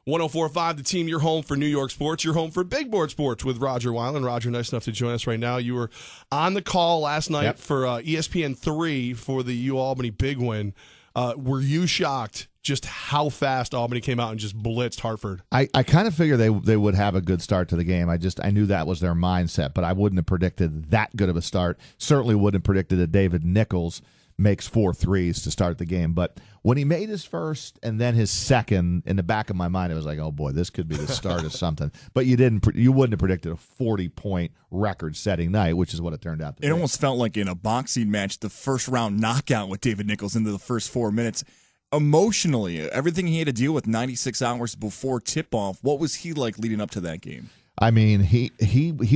104.5, the team, your home for New York sports, your home for big board sports with Rodger Wyland. Rodger, nice enough to join us right now. You were on the call last night for ESPN 3 for the UAlbany big win. Were you shocked just how fast Albany came out and just blitzed Hartford? I kind of figured they would have a good start to the game. I knew that was their mindset, but I wouldn't have predicted that good of a start. Certainly wouldn't have predicted that David Nichols makes 4 threes to start the game. But when he made his first and then his second, in the back of my mind, it was like, oh boy, this could be the start of something. But you wouldn't have predicted a 40-point record-setting night, which is what it turned out to be. It almost felt like in a boxing match, the first round knockout with David Nichols into the first 4 minutes. Emotionally, everything he had to deal with 96 hours before tip-off, what was he like leading up to that game? I mean, he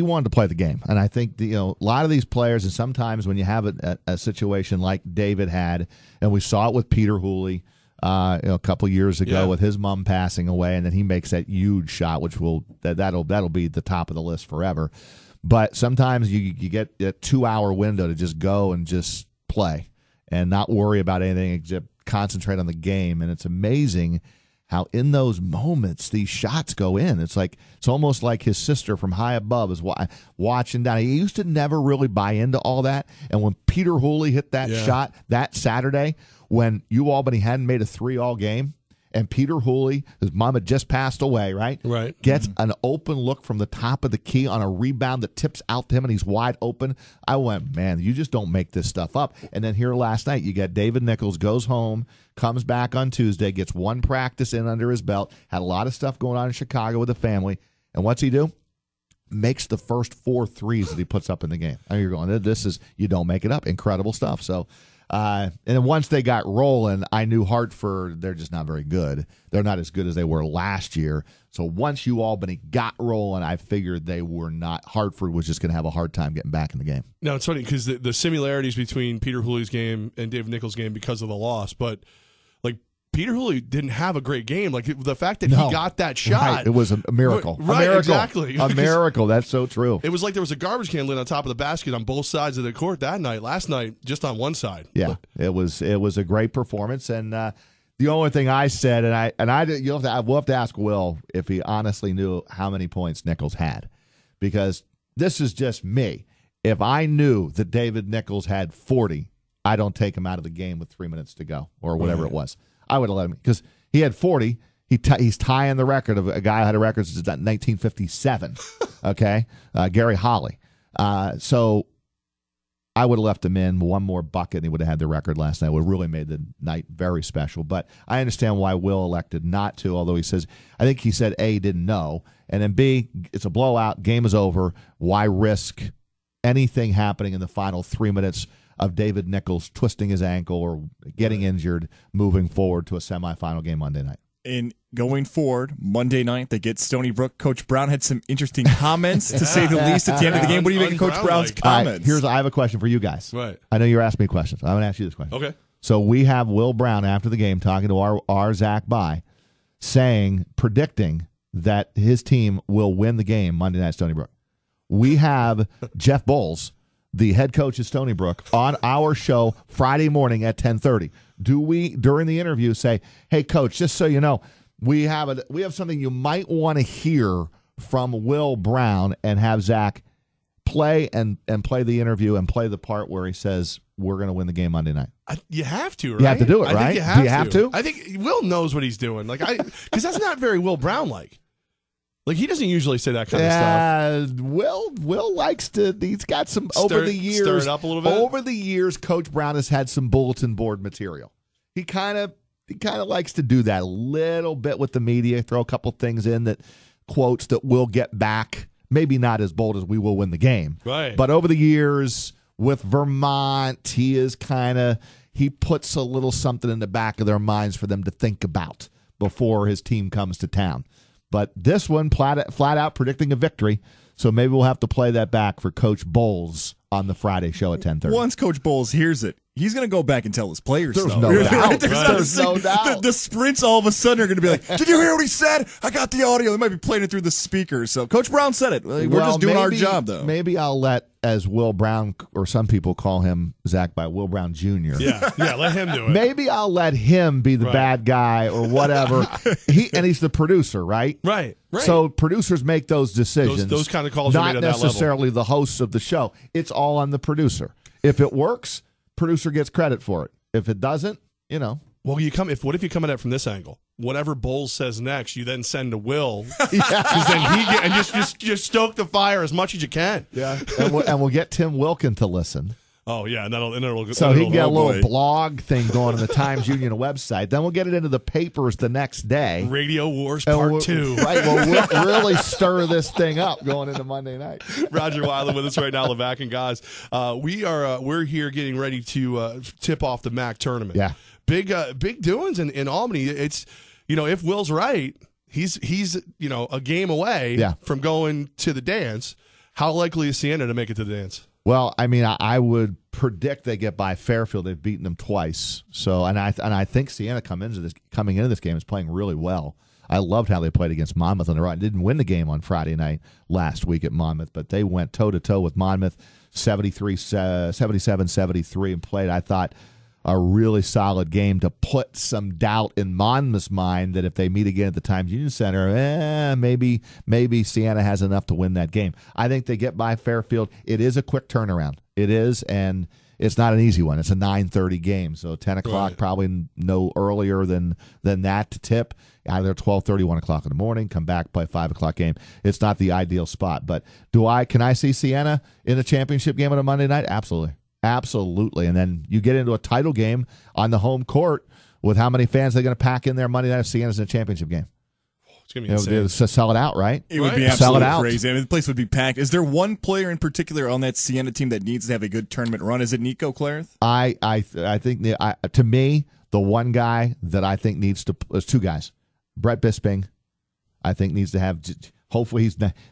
wanted to play the game, and I think a lot of these players, and sometimes when you have a situation like David had, and we saw it with Peter Hooley, a couple years ago with his mom passing away, and then he makes that huge shot, which that'll be at the top of the list forever. But sometimes you get a 2-hour window to just go and just play and not worry about anything except concentrate on the game, and it's amazing how in those moments these shots go in. It's almost like his sister from high above is watching down. He used to never really buy into all that. And when Peter Hooley hit that shot that Saturday, when UAlbany hadn't made a 3 all game, and Peter Hooley, his mom had just passed away, right? Right. Gets an open look from the top of the key on a rebound that tips out to him, and he's wide open. I went, man, you just don't make this stuff up. And then here last night, you got David Nichols goes home, comes back on Tuesday, gets 1 practice in under his belt, had a lot of stuff going on in Chicago with the family. And what's he do? Makes the first 4 threes that he puts up in the game. And you're going, you don't make it up. Incredible stuff. So, and then once they got rolling, I knew Hartford, they're just not very good. They're not as good as they were last year. So once UAlbany got rolling, I figured Hartford was just going to have a hard time getting back in the game. Now, it's funny because the similarities between Peter Hooley's game and David Nichols' game because of the loss, but Peter Hooley didn't have a great game. The fact that he got that shot. Right. It was a miracle. Right, a miracle. Exactly. A miracle. That's so true. It was like there was a garbage can lid on top of the basket on both sides of the court that night. Last night, just on one side. Yeah, it was a great performance. And the only thing I said, we'll have to ask Will if he honestly knew how many points Nichols had. Because this is just me. If I knew that David Nichols had 40, I don't take him out of the game with 3 minutes to go or whatever it was. I would have let him because he had 40. He's tying the record of a guy who had a record since 1957. Okay, Gary Holly. So I would have left him in 1 more bucket, and he would have had the record last night. It would have really made the night very special. But I understand why Will elected not to. Although I think he said A, didn't know, and then B, it's a blowout. Game is over. Why risk anything happening in the final 3 minutes of David Nichols twisting his ankle or getting injured moving forward to a semifinal game Monday night? And going forward, Monday night, they get Stony Brook. Coach Brown had some interesting comments, to say the least, at the end of the game. What do you make of Coach Brown's comments? I have a question for you guys. Right. I know you're asking me questions. I'm going to ask you this question. Okay. So we have Will Brown after the game talking to our Zach By, predicting that his team will win the game Monday night at Stony Brook. We have Jeff Bowles, the head coach of Stony Brook, on our show Friday morning at 10:30. Do we, during the interview, say, hey, Coach, just so you know, we have something you might want to hear from Will Brown, and have Zach play and play the interview and play the part where he says we're going to win the game Monday night? You have to, right? You have to do it, right? I think you have do you have to? I think Will knows what he's doing. Because that's not very Will Brown-like. He doesn't usually say that kind of stuff. Will likes to. He's got some over the years. Stir it up a little bit. Over the years, Coach Brown has had some bulletin board material. He kind of likes to do that a little bit with the media. Throw a couple things in that quotes that we'll get back. Maybe not as bold as we will win the game. Right. But over the years with Vermont, he puts a little something in the back of their minds for them to think about before his team comes to town. But this one, flat out predicting a victory. So maybe we'll have to play that back for Coach Bowles on the Friday show at 10:30. Once Coach Bowles hears it, He's going to go back and tell his players. There's though. no doubt. There's no doubt. The sprints all of a sudden are going to be like, did you hear what he said? I got the audio. They might be playing it through the speakers. So Coach Brown said it. We're just doing our job, though. Maybe I'll let, as Will Brown, or some people call him, Zach, by Will Brown Jr. Yeah, let him do it. Maybe I'll let him be the bad guy or whatever. He's the producer, right? Right. So producers make those decisions. Those kind of calls are not made at that level. necessarily the hosts of the show. It's all on the producer. If it works, producer gets credit for it. If it doesn't, Well, what if you come at it from this angle? Whatever Bowles says next, you then send to Will. Because then just stoke the fire as much as you can. Yeah. and we'll get Tim Wilkin to listen. Oh, yeah, and it'll so he can get a little blog thing going on the Times Union website. Then we'll get it into the papers the next day. Radio Wars Part 2. Right, we'll really stir this thing up going into Monday night. Rodger Wyland with us right now, Levack and guys. We're here getting ready to tip off the MAC tournament. Yeah. Big doings in Albany. It's, if Will's right, he's a game away from going to the dance. How likely is Siena to make it to the dance? Well, I mean, I would predict they get by Fairfield. They've beaten them twice. So, and I think Siena coming into this game is playing really well. I loved how they played against Monmouth on the road. Didn't win the game on Friday night last week at Monmouth, but they went toe-to-toe with Monmouth, 77-73, and played, I thought, a really solid game to put some doubt in Monmouth's mind that if they meet again at the Times Union Center, maybe Siena has enough to win that game. I think they get by Fairfield. It is a quick turnaround. It is, and it's not an easy one. It's a 9:30 game, so 10 o'clock probably no earlier than that to tip. Either 12:30, 1 o'clock in the morning, come back, play 5 o'clock game. It's not the ideal spot, but can I see Siena in a championship game on a Monday night? Absolutely. Absolutely. And then you get into a title game on the home court with how many fans they're going to pack in there Monday night if Siena's in a championship game. It's going to be insane. Sell it out, right? It would be absolutely crazy. I mean, the place would be packed. Is there one player in particular on that Siena team that needs to have a good tournament run? Is it Nico Clarith? I think, to me, the one guy that I think needs to – there's two guys. Brett Bisping, I think, needs to have – hopefully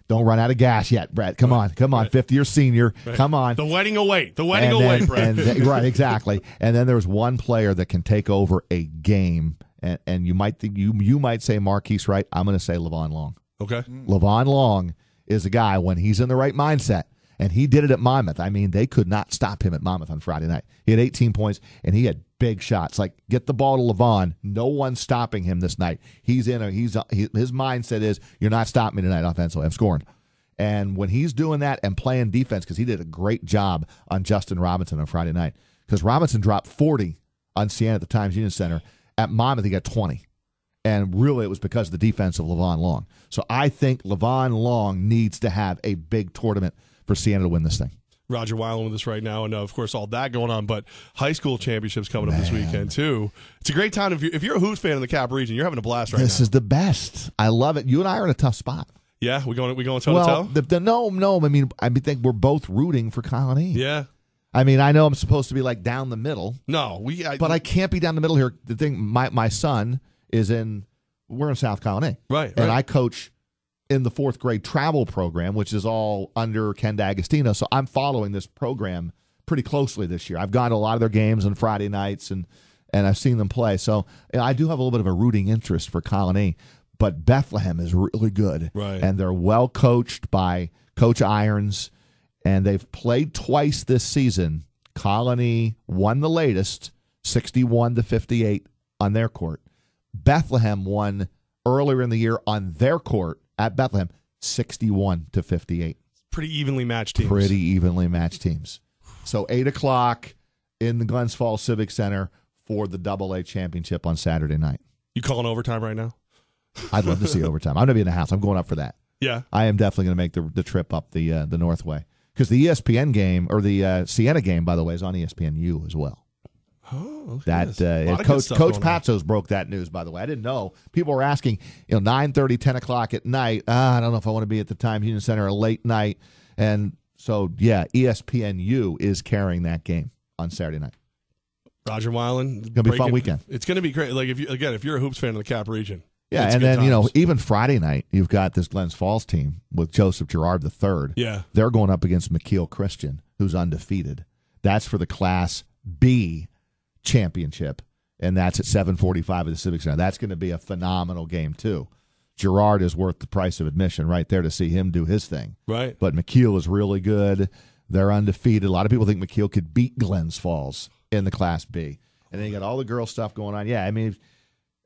don't run out of gas yet, Brett. Come on. Fifth-year senior. Right. Come on. The wedding away, Brett. Right, exactly. And then there's one player that can take over a game, and you might think you might say Marquise Wright. I'm going to say Levon Long. Okay. Levon Long is a guy when he's in the right mindset, and he did it at Monmouth. I mean, they could not stop him at Monmouth on Friday night. He had 18 points, and he had big shots. Like, get the ball to Levon. No one's stopping him this night. His mindset is, you're not stopping me tonight offensively. I'm scoring. And when he's doing that and playing defense, because he did a great job on Justin Robinson on Friday night, because Robinson dropped 40 on Siena at the Times Union Center. At Monmouth, he got 20. And really, it was because of the defense of Levon Long. So I think Levon Long needs to have a big tournament for Siena to win this thing. Rodger Wyland with us right now, and of course all that going on, but high school championships coming up this weekend too. It's a great time. If you're a Hoops fan in the Cap region, you're having a blast right now. This is the best. I love it. You and I are in a tough spot. Yeah, we going toe to toe. No. I think we're both rooting for Colony. Yeah. I mean, I know I'm supposed to be like down the middle. No, but I can't be down the middle here. The thing, my son is we're in South Colony, right? And I coach in the 4th grade travel program, which is all under Ken D'Agostino. So I'm following this program pretty closely this year. I've gone to a lot of their games on Friday nights, and I've seen them play. So I do have a little bit of a rooting interest for Colony, but Bethlehem is really good. Right. And they're well coached by Coach Irons, and they've played twice this season. Colony won the latest, 61-58 on their court. Bethlehem won earlier in the year on their court at Bethlehem, 61-58. Pretty evenly matched teams. So 8 o'clock in the Glens Falls Civic Center for the AA championship on Saturday night. You calling overtime right now? I'd love to see overtime. I'm going to be in the house. I'm going up for that. Yeah. I am definitely going to make the trip up the Northway. Because the ESPN game, or the Siena game, by the way, is on ESPNU as well. Oh, Coach Patsos broke that news, by the way. I didn't know. People were asking, 9:30, 10 o'clock at night. I don't know if I want to be at the Times Union Center a late night. And so, ESPNU is carrying that game on Saturday night. Rodger Wyland. It's going to be a fun weekend. It's going to be great. Like, if you're a Hoops fan in the Cap region. Yeah, and then, even Friday night, you've got this Glens Falls team with Joseph Girard III. Yeah. They're going up against McKeel Christian, who's undefeated. That's for the Class B championship, and that's at 7:45 at the Civic Center. That's going to be a phenomenal game too. Girard is worth the price of admission right there to see him do his thing. Right. But McKeel is really good. They're undefeated. A lot of people think McKeel could beat Glens Falls in the Class B. And then you got all the girl stuff going on. Yeah, I mean,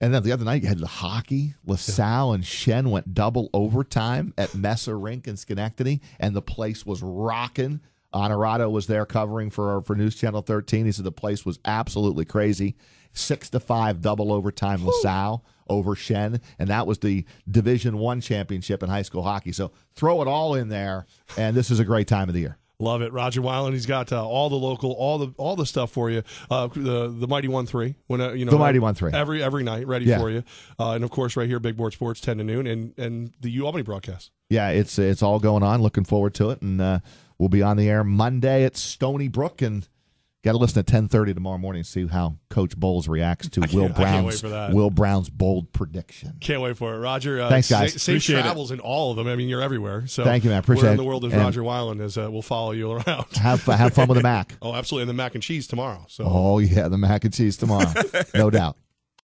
and then the other night you had the hockey. LaSalle and Shen went double overtime at Messer Rink in Schenectady, and the place was rocking. Honorado was there covering for News Channel 13. He said the place was absolutely crazy. 6-5 double overtime LaSalle over Shen, and that was the Division I championship in high school hockey. So throw it all in there, and this is a great time of the year. Love it, Rodger Wyland. He's got all the local, all the stuff for you. The Mighty 1-3, when the Mighty 1-3 every night, ready for you. And of course, right here, Big Board Sports, 10 to noon, and the U Albany broadcast. Yeah, it's all going on. Looking forward to it, and we'll be on the air Monday at Stony Brook, and got to listen at 10:30 tomorrow morning to see how Coach Bowles reacts to Will Brown's bold prediction. Can't wait for it, Rodger. Thanks, guys. Safe travels in all of them. I mean, you're everywhere. So thank you, man. Appreciate it. Where in the world is Rodger Wyland? As we'll follow you around. Have fun with the mac. Oh, absolutely, and the mac and cheese tomorrow. So. Oh yeah, the mac and cheese tomorrow, no doubt.